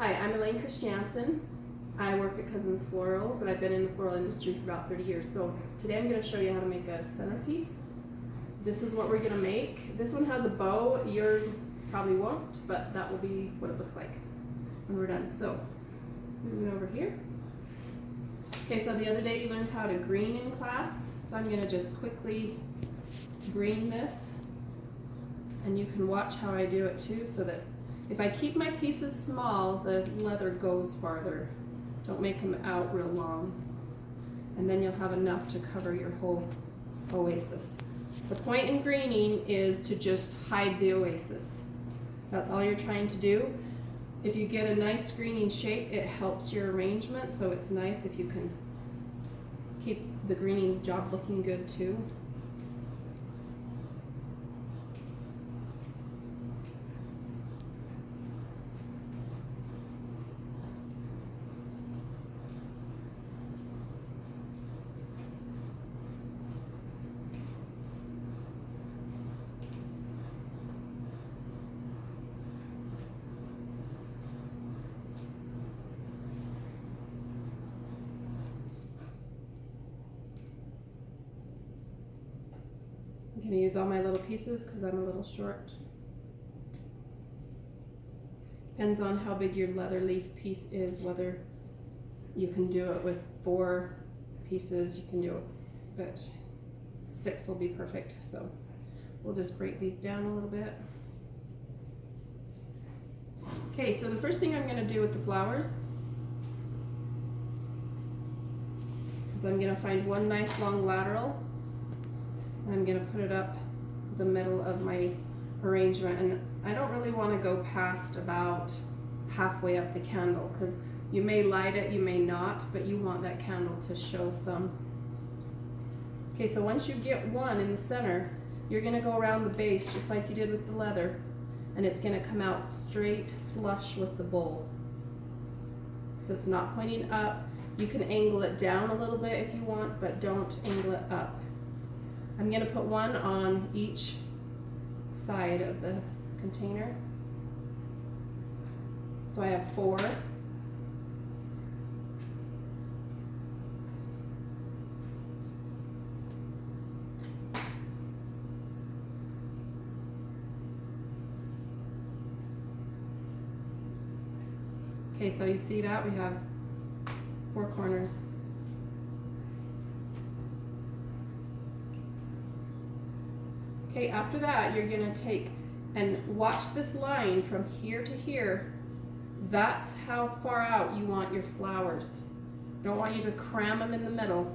Hi, I'm Elaine Christiansen. I work at Cousins Floral, but I've been in the floral industry for about 30 years. So today I'm going to show you how to make a centerpiece. This is what we're going to make. This one has a bow. Yours probably won't, but that will be what it looks like when we're done. So moving over here. Okay, so the other day you learned how to green in class. So I'm going to just quickly green this. And you can watch how I do it too, so that if I keep my pieces small, the leather goes farther. Don't make them out real long. And then you'll have enough to cover your whole oasis. The point in greening is to just hide the oasis. That's all you're trying to do. If you get a nice greening shape, it helps your arrangement, so it's nice if you can keep the greening job looking good too. I'm going to use all my little pieces because I'm a little short. Depends on how big your leather leaf piece is, whether you can do it with 4 pieces, you can do it, but 6 will be perfect. So we'll just break these down a little bit. Okay, so the first thing I'm going to do with the flowers is I'm going to find one nice long lateral. I'm going to put it up the middle of my arrangement, and I don't really want to go past about halfway up the candle, because you may light it, you may not, but you want that candle to show some. Okay, so once you get one in the center, you're going to go around the base just like you did with the leather, and it's going to come out straight flush with the bowl. So it's not pointing up. You can angle it down a little bit if you want, but don't angle it up. I'm going to put one on each side of the container. So I have 4. Okay, so you see that we have 4 corners. Okay, after that, you're going to take and watch this line from here to here. That's how far out you want your flowers. Don't want you to cram them in the middle.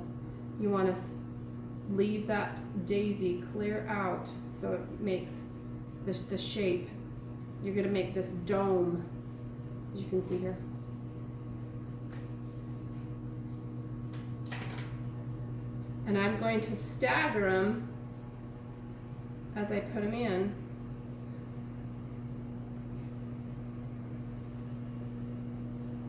You want to leave that daisy clear out so it makes the shape. You're going to make this dome, as you can see here. And I'm going to stagger them as I put them in.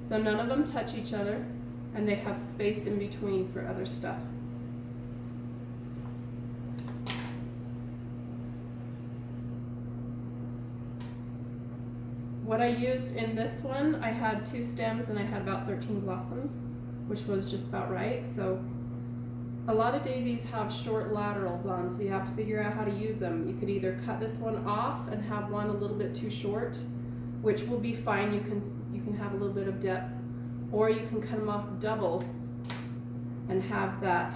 So none of them touch each other, and they have space in between for other stuff. What I used in this one, I had 2 stems and I had about 13 blossoms, which was just about right. So a lot of daisies have short laterals on, so you have to figure out how to use them. You could either cut this one off and have one a little bit too short, which will be fine. You can have a little bit of depth, or you can cut them off double and have that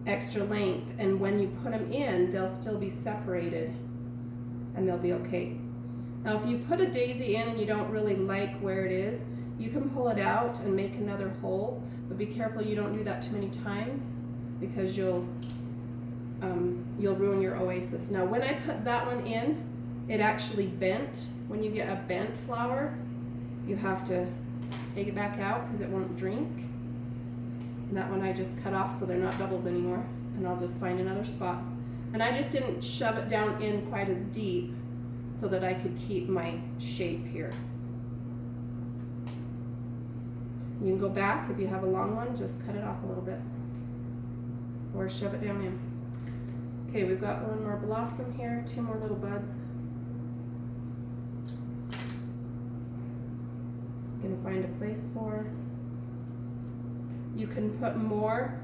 extra length. And when you put them in, they'll still be separated, and they'll be okay. Now, if you put a daisy in and you don't really like where it is, you can pull it out and make another hole, but be careful you don't do that too many times, because you'll ruin your oasis. Now, when I put that one in, it actually bent. When you get a bent flower, you have to take it back out because it won't drink. And that one I just cut off so they're not doubles anymore, and I'll just find another spot. And I just didn't shove it down in quite as deep so that I could keep my shape here. You can go back, if you have a long one, just cut it off a little bit, or shove it down in. Okay, we've got one more blossom here, 2 more little buds. find a place for. You can put more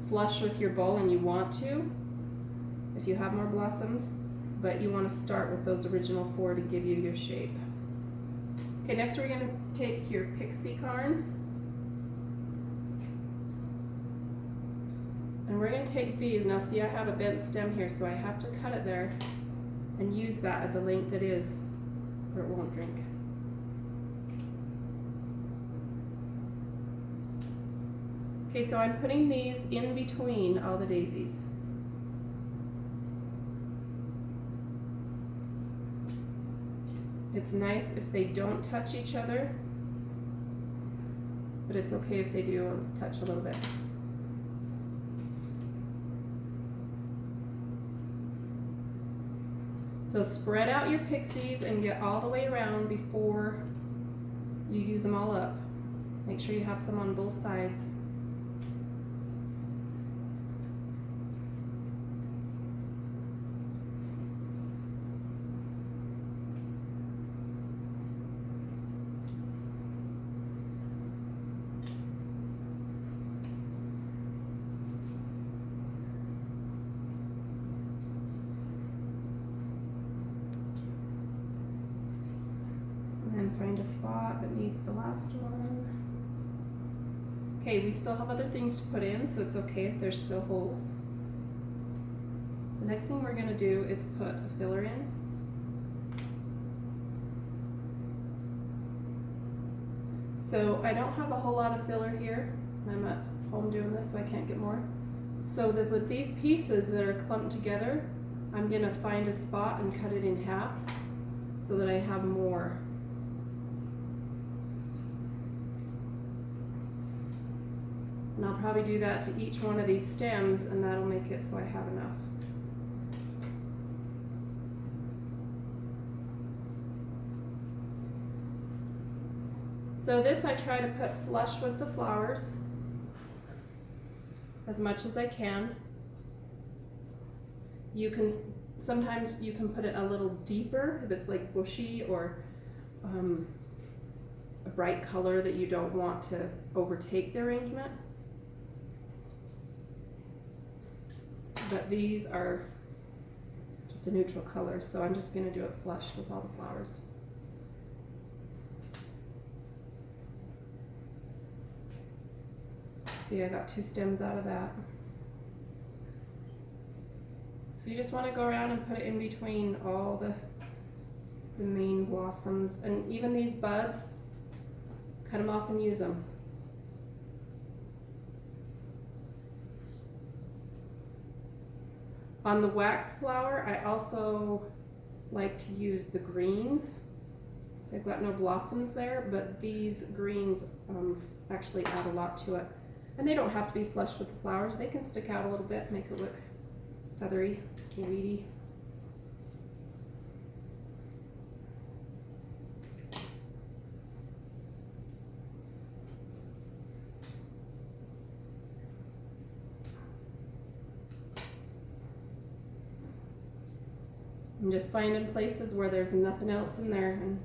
flush with your bowl and you want to, if you have more blossoms, but you want to start with those original 4 to give you your shape. Okay, next we're going to take your pixie carn, and we're going to take these. Now see, I have a bent stem here, so I have to cut it there and use that at the length it is, or it won't drink. Okay, so I'm putting these in between all the daisies. It's nice if they don't touch each other, but it's okay if they do touch a little bit. So spread out your pixies and get all the way around before you use them all up. Make sure you have some on both sides. Find a spot that needs the last one. Okay, we still have other things to put in, so it's okay if there's still holes. The next thing we're going to do is put a filler in. So I don't have a whole lot of filler here. I'm at home doing this, so I can't get more. So that with these pieces that are clumped together, I'm going to find a spot and cut it in half so that I have more. And I'll probably do that to each one of these stems, and that'll make it so I have enough. So this I try to put flush with the flowers as much as I can. Sometimes you can put it a little deeper if it's like bushy or a bright color that you don't want to overtake the arrangement. But these are just a neutral color, so I'm just going to do it flush with all the flowers. See, I got 2 stems out of that. So you just want to go around and put it in between all the main blossoms, and even these buds, cut them off and use them. On the wax flower, I also like to use the greens. They've got no blossoms there, but these greens actually add a lot to it. And they don't have to be flush with the flowers. They can stick out a little bit, make it look feathery, weedy. I'm just finding places where there's nothing else in there and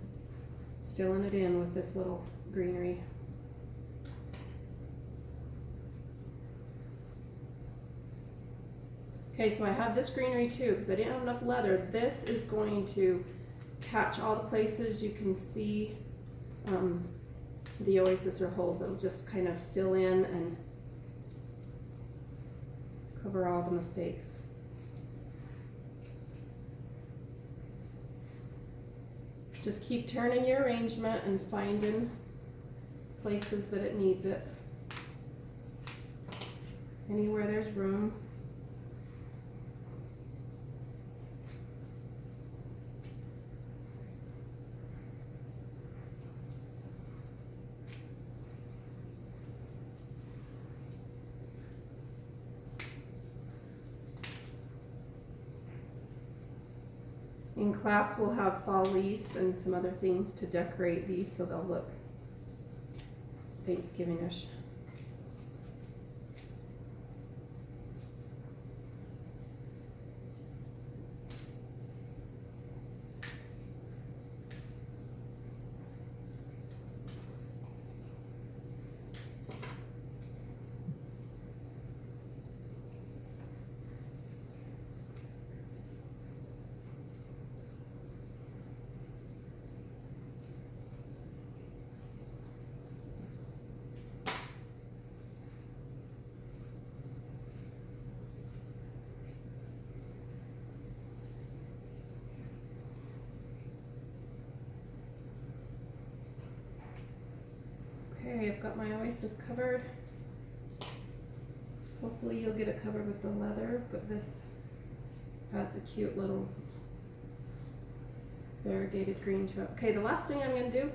filling it in with this little greenery. Okay, so I have this greenery too because I didn't have enough leather. This is going to catch all the places you can see the oasis or holes. It'll just kind of fill in and cover all the mistakes. Just keep turning your arrangement and finding places that it needs it. Anywhere there's room. In class, we'll have fall leaves and some other things to decorate these so they'll look Thanksgiving-ish. Okay, I've got my oasis covered. Hopefully you'll get it covered with the leather, but this adds a cute little variegated green to it. Okay, the last thing I'm going to do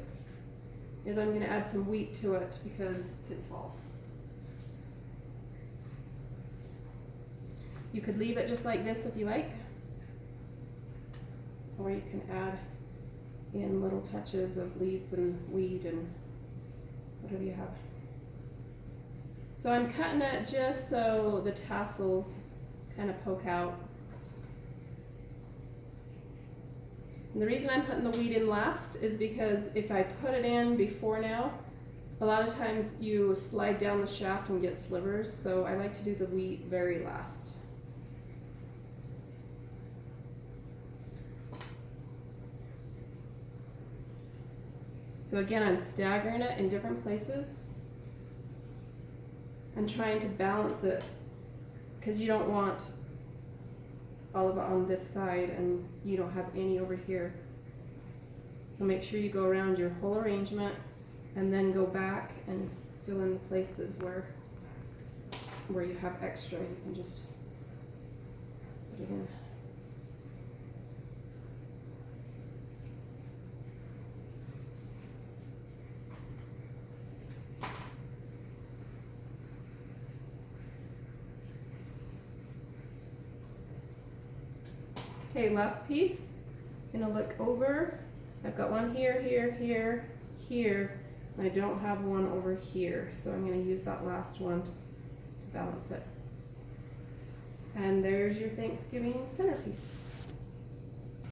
is I'm going to add some wheat to it because it's fall. You could leave it just like this if you like, or you can add in little touches of leaves and weed and whatever you have. So I'm cutting it just so the tassels kind of poke out. And the reason I'm putting the wheat in last is because if I put it in before now, a lot of times you slide down the shaft and get slivers, so I like to do the wheat very last. So again, I'm staggering it in different places and trying to balance it because you don't want all of it on this side and you don't have any over here. So make sure you go around your whole arrangement and then go back and fill in the places where you have extra. You can just put it in. Okay, last piece. I'm gonna look over. I've got one here, here, here, here, and I don't have one over here, so I'm gonna use that last one to balance it. And there's your Thanksgiving centerpiece.